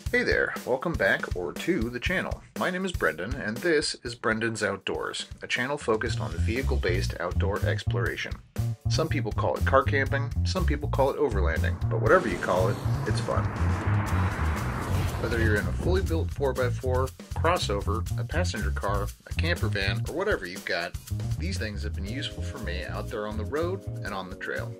Hey there, welcome back or to the channel. My name is Brendan and this is Brendan's Outdoors, a channel focused on vehicle-based outdoor exploration. Some people call it car camping, some people call it overlanding, but whatever you call it, it's fun. Whether you're in a fully built 4x4, crossover, a passenger car, a camper van, or whatever you've got, these things have been useful for me out there on the road and on the trail.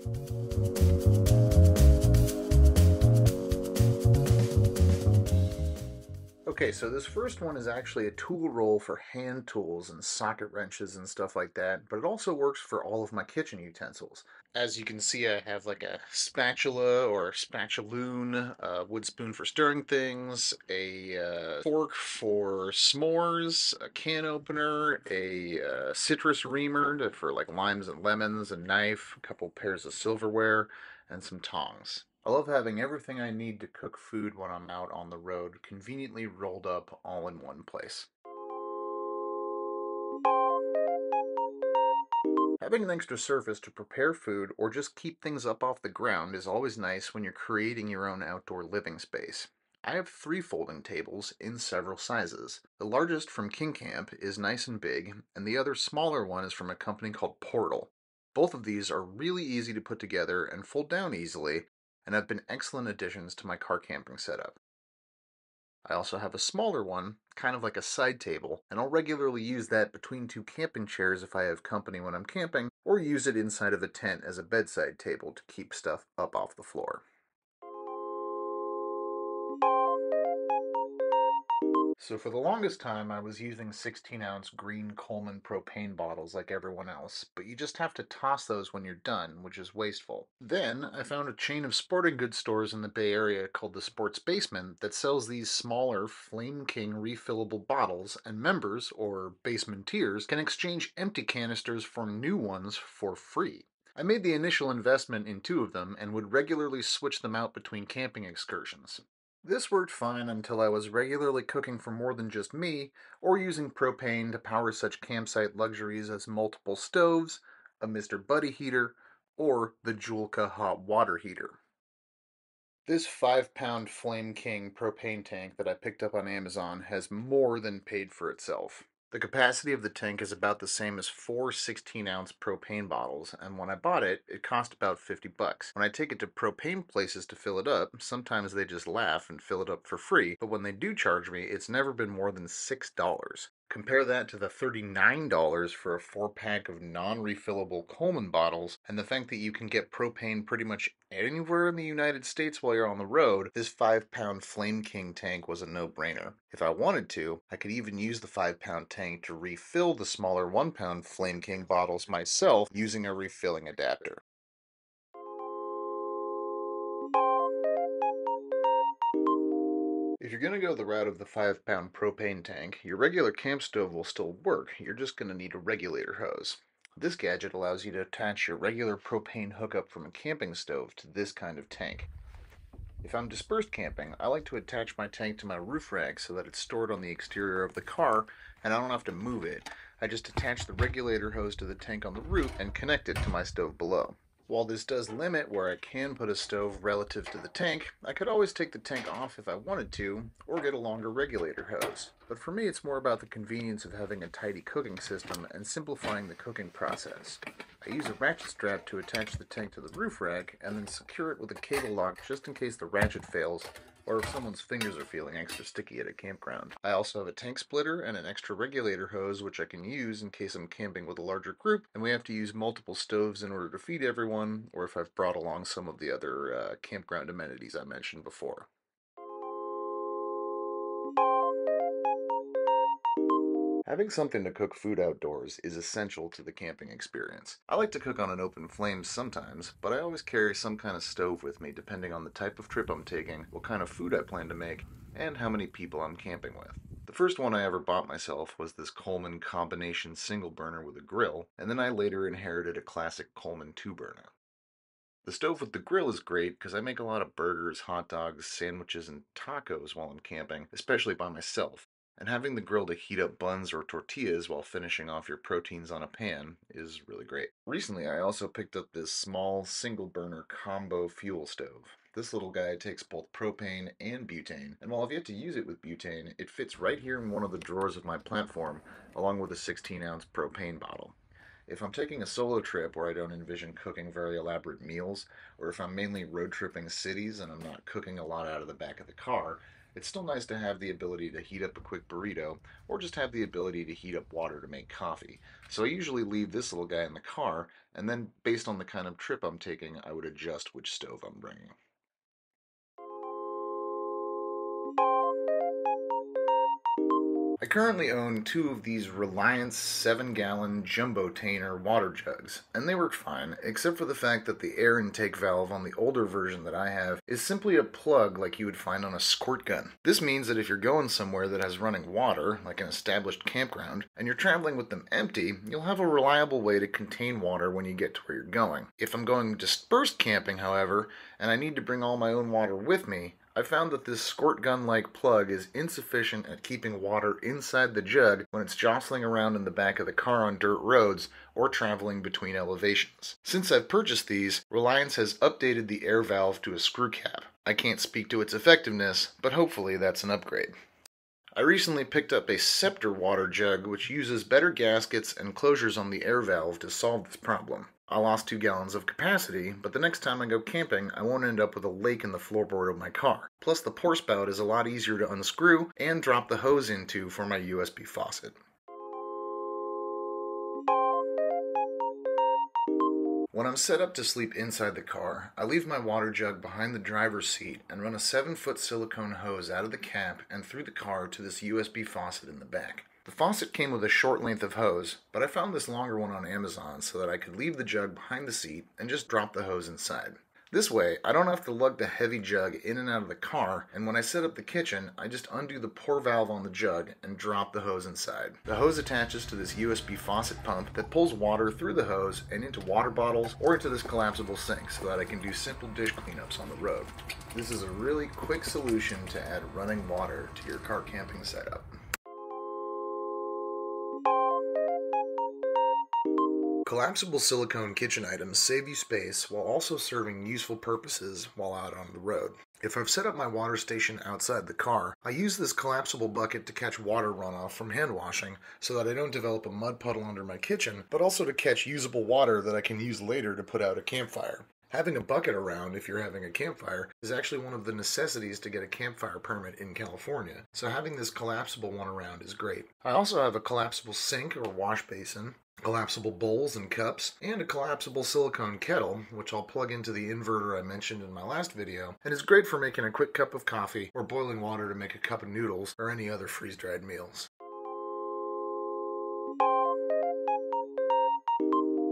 Okay, so this first one is actually a tool roll for hand tools and socket wrenches and stuff like that, but it also works for all of my kitchen utensils. As you can see, I have like a spatula or spatuloon, a wood spoon for stirring things, a fork for s'mores, a can opener, a citrus reamer for like limes and lemons, a knife, a couple pairs of silverware, and some tongs. I love having everything I need to cook food when I'm out on the road conveniently rolled up all in one place. Having an extra surface to prepare food or just keep things up off the ground is always nice when you're creating your own outdoor living space. I have 3 folding tables in several sizes. The largest from King Camp is nice and big, and the other smaller one is from a company called Portal. Both of these are really easy to put together and fold down easily, and have been excellent additions to my car camping setup. I also have a smaller one, kind of like a side table, and I'll regularly use that between 2 camping chairs if I have company when I'm camping, or use it inside of a tent as a bedside table to keep stuff up off the floor. So for the longest time, I was using 16-ounce green Coleman propane bottles like everyone else, but you just have to toss those when you're done, which is wasteful. Then I found a chain of sporting goods stores in the Bay Area called the Sports Basement that sells these smaller Flame King refillable bottles, and members, or basementeers, can exchange empty canisters for new ones for free. I made the initial investment in 2 of them and would regularly switch them out between camping excursions. This worked fine until I was regularly cooking for more than just me, or using propane to power such campsite luxuries as multiple stoves, a Mr. Buddy heater, or the Julka hot water heater. This 5-pound Flame King propane tank that I picked up on Amazon has more than paid for itself. The capacity of the tank is about the same as 4 16-ounce propane bottles, and when I bought it, it cost about $50. When I take it to propane places to fill it up, sometimes they just laugh and fill it up for free, but when they do charge me, it's never been more than $6. Compare that to the $39 for a 4-pack of non-refillable Coleman bottles, and the fact that you can get propane pretty much anywhere in the United States while you're on the road. This 5-pound Flame King tank was a no-brainer. If I wanted to, I could even use the 5-pound tank to refill the smaller 1-pound Flame King bottles myself using a refilling adapter. If you're going to go the route of the 5-pound propane tank, your regular camp stove will still work. You're just going to need a regulator hose. This gadget allows you to attach your regular propane hookup from a camping stove to this kind of tank. If I'm dispersed camping, I like to attach my tank to my roof rack so that it's stored on the exterior of the car and I don't have to move it. I just attach the regulator hose to the tank on the roof and connect it to my stove below. While this does limit where I can put a stove relative to the tank, I could always take the tank off if I wanted to, or get a longer regulator hose. But for me, it's more about the convenience of having a tidy cooking system and simplifying the cooking process. I use a ratchet strap to attach the tank to the roof rack, and then secure it with a cable lock just in case the ratchet fails, or if someone's fingers are feeling extra sticky at a campground. I also have a tank splitter and an extra regulator hose which I can use in case I'm camping with a larger group and we have to use multiple stoves in order to feed everyone, or if I've brought along some of the other campground amenities I mentioned before. Having something to cook food outdoors is essential to the camping experience. I like to cook on an open flame sometimes, but I always carry some kind of stove with me depending on the type of trip I'm taking, what kind of food I plan to make, and how many people I'm camping with. The first one I ever bought myself was this Coleman combination single burner with a grill, and then I later inherited a classic Coleman 2-burner. The stove with the grill is great because I make a lot of burgers, hot dogs, sandwiches, and tacos while I'm camping, especially by myself. And having the grill to heat up buns or tortillas while finishing off your proteins on a pan is really great. Recently, I also picked up this small single burner combo fuel stove. This little guy takes both propane and butane, and while I've yet to use it with butane, it fits right here in one of the drawers of my platform, along with a 16-ounce propane bottle. If I'm taking a solo trip where I don't envision cooking very elaborate meals, or if I'm mainly road tripping cities and I'm not cooking a lot out of the back of the car, it's still nice to have the ability to heat up a quick burrito, or just have the ability to heat up water to make coffee. So I usually leave this little guy in the car, and then based on the kind of trip I'm taking, I would adjust which stove I'm bringing. I currently own two of these Reliance 7-gallon Jumbo-Tainer water jugs, and they work fine, except for the fact that the air intake valve on the older version that I have is simply a plug like you would find on a squirt gun. This means that if you're going somewhere that has running water, like an established campground, and you're traveling with them empty, you'll have a reliable way to contain water when you get to where you're going. If I'm going dispersed camping, however, and I need to bring all my own water with me, I found that this squirt gun-like plug is insufficient at keeping water inside the jug when it's jostling around in the back of the car on dirt roads or traveling between elevations. Since I've purchased these, Reliance has updated the air valve to a screw cap. I can't speak to its effectiveness, but hopefully that's an upgrade. I recently picked up a Scepter water jug which uses better gaskets and closures on the air valve to solve this problem. I lost 2 gallons of capacity, but the next time I go camping, I won't end up with a lake in the floorboard of my car. Plus, the pour spout is a lot easier to unscrew and drop the hose into for my USB faucet. When I'm set up to sleep inside the car, I leave my water jug behind the driver's seat and run a 7-foot silicone hose out of the cap and through the car to this USB faucet in the back. The faucet came with a short length of hose, but I found this longer one on Amazon so that I could leave the jug behind the seat and just drop the hose inside. This way, I don't have to lug the heavy jug in and out of the car, and when I set up the kitchen, I just undo the pour valve on the jug and drop the hose inside. The hose attaches to this USB faucet pump that pulls water through the hose and into water bottles or into this collapsible sink so that I can do simple dish cleanups on the road. This is a really quick solution to add running water to your car camping setup. Collapsible silicone kitchen items save you space while also serving useful purposes while out on the road. If I've set up my water station outside the car, I use this collapsible bucket to catch water runoff from hand washing so that I don't develop a mud puddle under my kitchen, but also to catch usable water that I can use later to put out a campfire. Having a bucket around if you're having a campfire is actually one of the necessities to get a campfire permit in California, so having this collapsible one around is great. I also have a collapsible sink or wash basin, collapsible bowls and cups, and a collapsible silicone kettle, which I'll plug into the inverter I mentioned in my last video, and is great for making a quick cup of coffee or boiling water to make a cup of noodles or any other freeze-dried meals.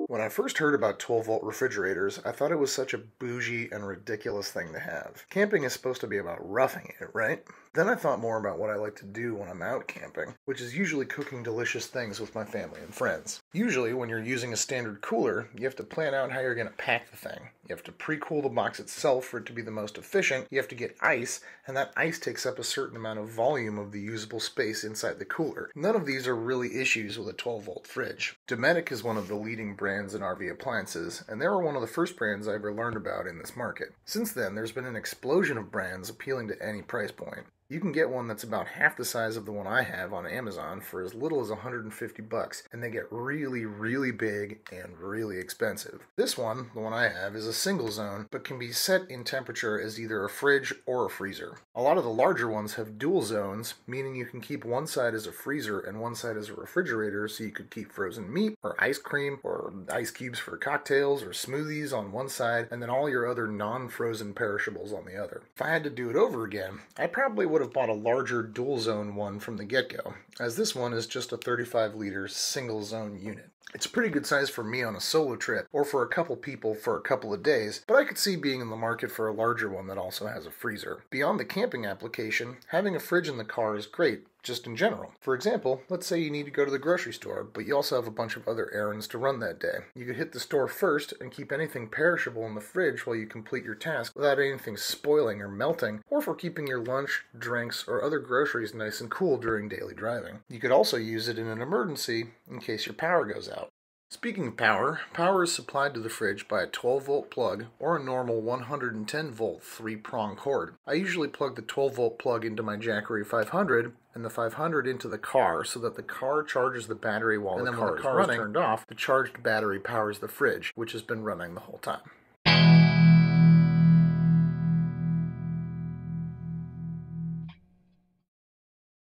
When I first heard about 12-volt refrigerators, I thought it was such a bougie and ridiculous thing to have. Camping is supposed to be about roughing it, right? Then I thought more about what I like to do when I'm out camping, which is usually cooking delicious things with my family and friends. Usually, when you're using a standard cooler, you have to plan out how you're going to pack the thing. You have to pre-cool the box itself for it to be the most efficient. You have to get ice, and that ice takes up a certain amount of volume of the usable space inside the cooler. None of these are really issues with a 12-volt fridge. Dometic is one of the leading brands in RV appliances, and they were one of the first brands I ever learned about in this market. Since then, there's been an explosion of brands appealing to any price point. You can get one that's about half the size of the one I have on Amazon for as little as $150, and they get really, really big and really expensive. This one, the one I have, is a single zone, but can be set in temperature as either a fridge or a freezer. A lot of the larger ones have dual zones, meaning you can keep one side as a freezer and one side as a refrigerator, so you could keep frozen meat or ice cream or ice cubes for cocktails or smoothies on one side, and then all your other non-frozen perishables on the other. If I had to do it over again, I probably would have bought a larger dual zone one from the get-go, as this one is just a 35-liter single zone unit. It's a pretty good size for me on a solo trip, or for a couple people for a couple of days, but I could see being in the market for a larger one that also has a freezer. Beyond the camping application, having a fridge in the car is great, just in general. For example, let's say you need to go to the grocery store, but you also have a bunch of other errands to run that day. You could hit the store first and keep anything perishable in the fridge while you complete your task without anything spoiling or melting, or for keeping your lunch, drinks, or other groceries nice and cool during daily driving. You could also use it in an emergency in case your power goes out. Speaking of power, power is supplied to the fridge by a 12-volt plug or a normal 110-volt 3-prong cord. I usually plug the 12-volt plug into my Jackery 500 and the 500 into the car so that the car charges the battery while the car is running. Turned off, the charged battery powers the fridge, which has been running the whole time.